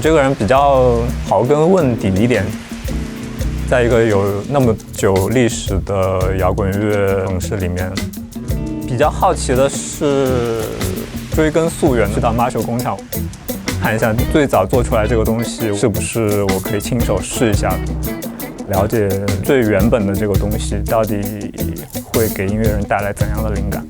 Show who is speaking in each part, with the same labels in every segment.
Speaker 1: 这个人比较刨根问底一点，在一个有那么久历史的摇滚乐城市里面，比较好奇的是追根溯源，去到Marshall工厂看一下最早做出来这个东西是不是我可以亲手试一下，了解最原本的这个东西到底会给音乐人带来怎样的灵感。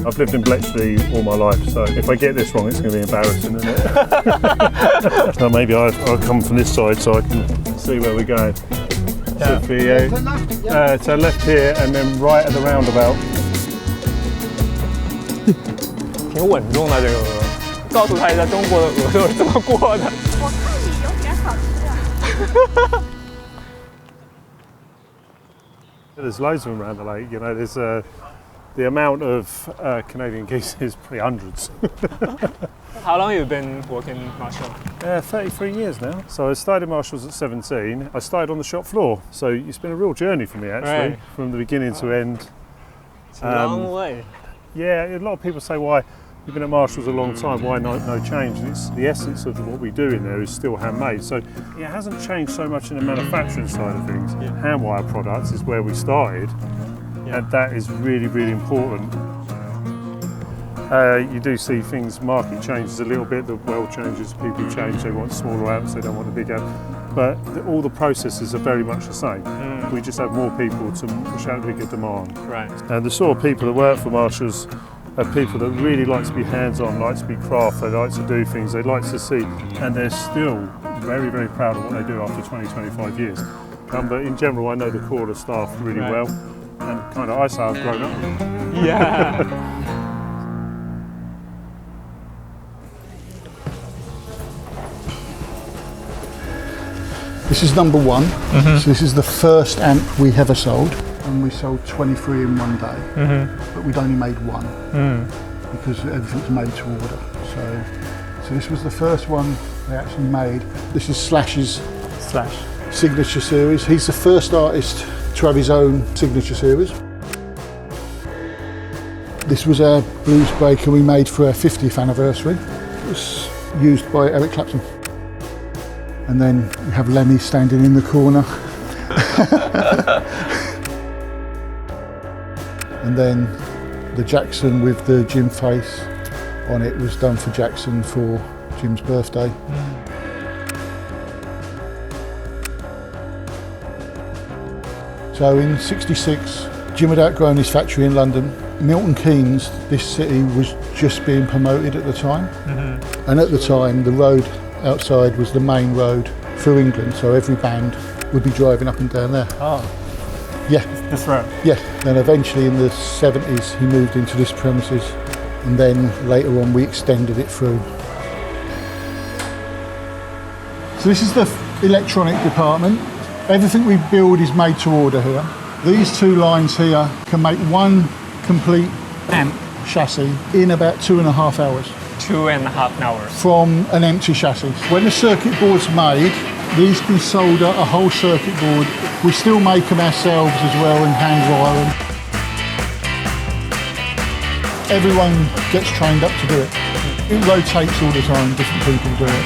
Speaker 2: I've lived in Bletchley all my life, so if I get this wrong, it's going to be embarrassing, isn't it? So maybe I'll come from this side so I can see where we're going.
Speaker 1: Yeah.
Speaker 2: Should be so left here and then right at the roundabout.
Speaker 1: 挺稳重的这个鹅，告诉他一下中国的鹅都是这么过的。
Speaker 3: 我看你有点好吃啊。
Speaker 2: There's loads of them around the lake. You know, there's the amount of Canadian geese is probably hundreds.
Speaker 1: How long have you been working Marshall?
Speaker 2: 33 years now. So I started Marshalls at 17. I started on the shop floor. So it's been a real journey for me actually,
Speaker 1: Right.
Speaker 2: from the beginning to end.
Speaker 1: It's a long way.
Speaker 2: Yeah, a lot of people say why you've been at Marshalls a long time, why no change? And it's the essence of what we do in there is still handmade. So it hasn't changed so much in the manufacturing side of things.
Speaker 1: Yeah.
Speaker 2: Hand wire products is where we started.
Speaker 1: Yeah.
Speaker 2: And that is really, really important. You do see things, market changes a little bit, the world changes, people change, they want smaller amps, they don't want the big amp. But all the processes are very much the same. We just have more people to show a bigger demand.
Speaker 1: Right.
Speaker 2: And the sort of people that work for Marshalls are people that really like to be hands-on, like to be craft, they like to do things, they like to see, and they're still very, very proud of what they do after 20, 25 years. But in general, I know the core of the staff really
Speaker 1: Right.
Speaker 2: well. And kind of I say I've grown up with them.
Speaker 1: Yeah.
Speaker 4: This is number one. So this is the first amp we ever sold, and we sold 23 in one day. But we'd only made one because everything's made to order. So this was the first one they actually made. This is Slash's signature series. He's the first artist to have his own signature series. This was our blues breaker we made for our 50th anniversary. It was used by Eric Clapton. And then we have Lemmy standing in the corner. And then the Jackson with the Jim face on it was done for Jackson for Jim's birthday. So in '66, Jim had outgrown his factory in London. Milton Keynes, this city, was just being promoted at the time. And at the time, the road outside was the main road through England, so every band would be driving up and down there.
Speaker 1: Oh,
Speaker 4: Yeah,
Speaker 1: this road.
Speaker 4: yeah. Then eventually in the 70s, he moved into this premises, and then later on we extended it through. So this is the electronic department. Everything we build is made to order here. These two lines here can make one complete amp chassis in about 2.5 hours.
Speaker 1: 2.5 hours.
Speaker 4: From an empty chassis. When the circuit board's made, these can solder a whole circuit board. We still make them ourselves as well and hand wire them. Everyone gets trained up to do it. It rotates all the time, different people do it.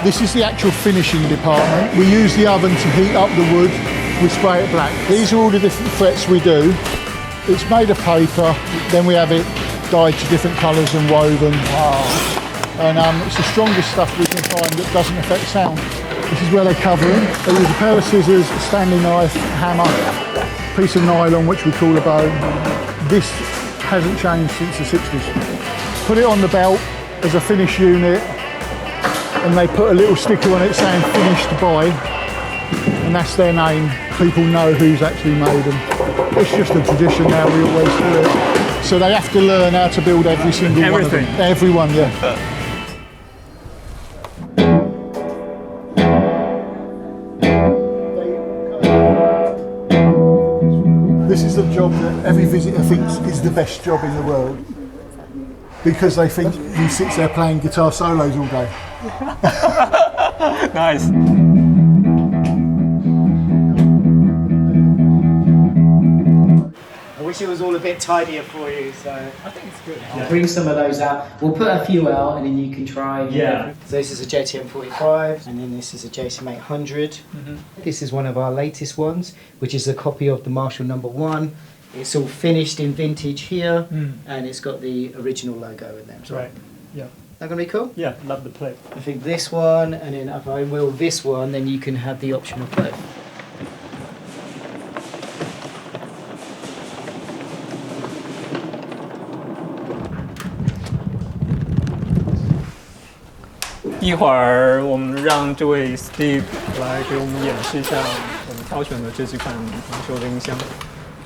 Speaker 4: This is the actual finishing department. We use the oven to heat up the wood. We spray it black. These are all the different frets we do. It's made of paper, then we have it dyed to different colours and woven. Wow. And it's the strongest stuff we can find that doesn't affect sound. This is where they cover them. There is a pair of scissors, a standing knife, hammer, piece of nylon which we call a bone. This hasn't changed since the 60s. Put it on the belt as a finish unit, and they put a little sticker on it saying finished by, and that's their name. People know who's actually made them. It's just a tradition now, we always do it. So they have to learn how to build every single one of them. Everyone, yeah. This is the job that every visitor thinks is the best job in the world, because they think he sits there playing guitar solos all day.
Speaker 1: Nice.
Speaker 5: wish it was all a bit tidier for you, so I think it's good. I'll bring some of those out. We'll put a few out and then you can try.
Speaker 6: Yeah.
Speaker 5: So this is a JTM 45 and then this is a JTM 800. This is one of our latest ones, which is a copy of the Marshall #1. It's all finished in vintage here and it's got the original logo in there.
Speaker 6: Right. Yeah.
Speaker 5: That gonna be cool?
Speaker 6: Yeah, love the plate.
Speaker 5: I think this one, and then if I will this one, then you can have the option of both.
Speaker 1: 一会儿我们让这位 Steve 来给我们演示一下我们挑选的这几款长袖的音箱。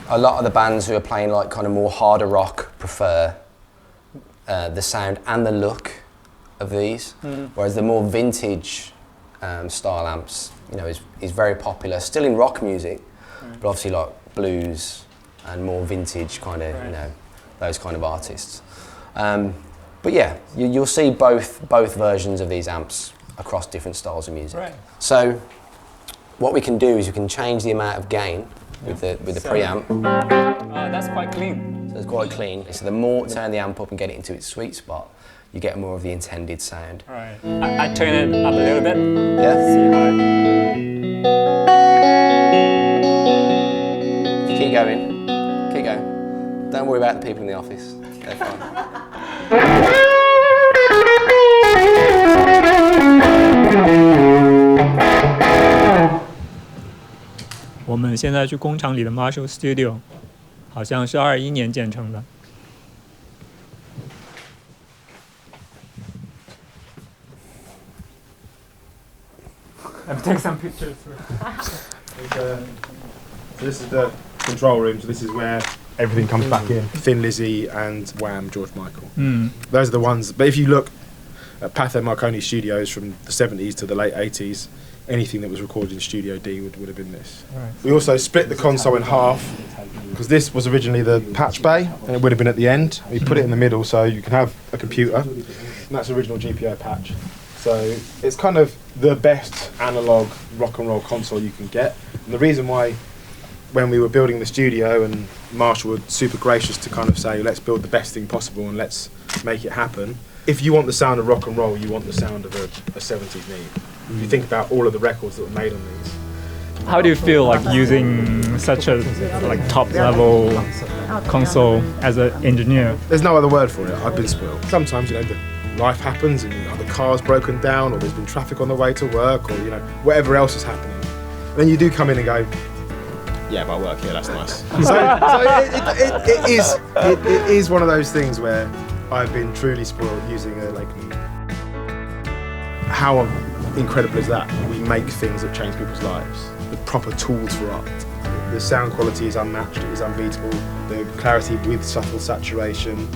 Speaker 7: A lot of the bands who are playing like kind of more harder rock prefer the sound and the look of these, whereas the more vintage style amps, you know, is very popular, still in rock music, but obviously like blues and more vintage kind of, you know, those kind of artists. But yeah, you'll see both versions of these amps across different styles of music.
Speaker 1: Right.
Speaker 7: So what we can do is we can change the amount of gain with the preamp.
Speaker 1: That's quite clean.
Speaker 7: So it's quite clean. So the more turn the amp up and get it into its sweet spot, you get more of the intended sound.
Speaker 1: Right. I turn it up a little bit.
Speaker 7: Yeah.
Speaker 1: See how
Speaker 7: Keep going. Keep going. Don't worry about the people in the office. They're fine.
Speaker 1: 我们现在去工厂里的 Marshall Studio， 好像是21年建成的。Let me take some pictures.
Speaker 8: This is the control room, so this is where everything comes back in. Thin Lizzy and Wham, George Michael. Those are the ones, but if you look at Patho Marconi studios from the 70s to the late 80s, anything that was recorded in Studio D would have been this.
Speaker 1: Right.
Speaker 8: We also split the console in half, because this was originally the patch bay, and it would have been at the end. We put it in the middle so you can have a computer, and that's the original GPO patch. So it's kind of the best analog rock and roll console you can get. And the reason why, when we were building the studio and Marshall were super gracious to kind of say, let's build the best thing possible and let's make it happen. If you want the sound of rock and roll, you want the sound of a 70s need. If you think about all of the records that were made on these.
Speaker 1: How do you feel like using such a like top level console as an engineer?
Speaker 8: There's no other word for it. I've been spoiled. Sometimes, you know, life happens and the car's broken down, or there's been traffic on the way to work, or you know, whatever else is happening. And then you do come in and go, yeah, but I work here, that's nice. It is one of those things where I've been truly spoiled using a Lakeman. How incredible is that? We make things that change people's lives. The proper tools for art. The sound quality is unmatched, it is unbeatable. The clarity with subtle saturation,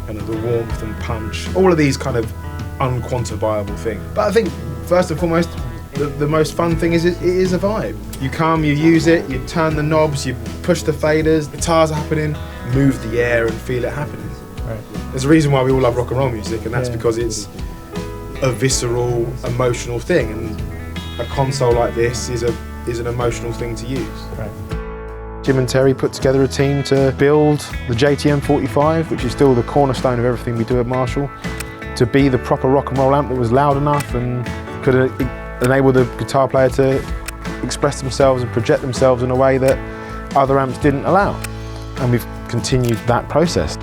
Speaker 8: and the warmth and punch. All of these kind of unquantifiable things. But I think, first and foremost, the most fun thing is it is a vibe. You come, you use it, you turn the knobs, you push the faders, guitars are happening, move the air and feel it happening.
Speaker 1: Right.
Speaker 8: There's a reason why we all love rock and roll music, and that's because it's a visceral, emotional thing, and a console like this is an emotional thing to use.
Speaker 1: Right.
Speaker 8: Jim and Terry put together a team to build the JTM 45, which is still the cornerstone of everything we do at Marshall, to be the proper rock and roll amp that was loud enough and could enable the guitar player to express themselves and project themselves in a way that other amps didn't allow. And we've continued that process.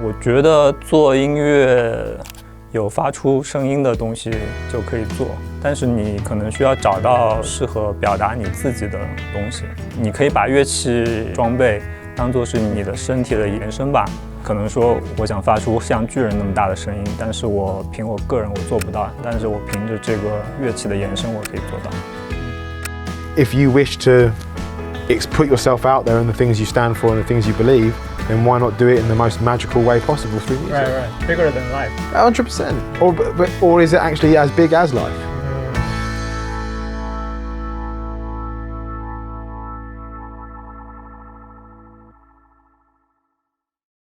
Speaker 1: 我觉得做音乐有发出声音的东西就可以做，但是你可能需要找到适合表达你自己的东西。你可以把乐器装备当作是你的身体的延伸吧。可能说我想发出像巨人那么大的声音，但是我凭我个人我做不到，但是我凭着这个乐器的延伸我可以做到。
Speaker 8: If you wish to put yourself out there and the things you stand for and the things you believe, then why not do it in the most magical way possible through music?
Speaker 1: Right, bigger than life.
Speaker 8: 100%. Or is it actually as big as life?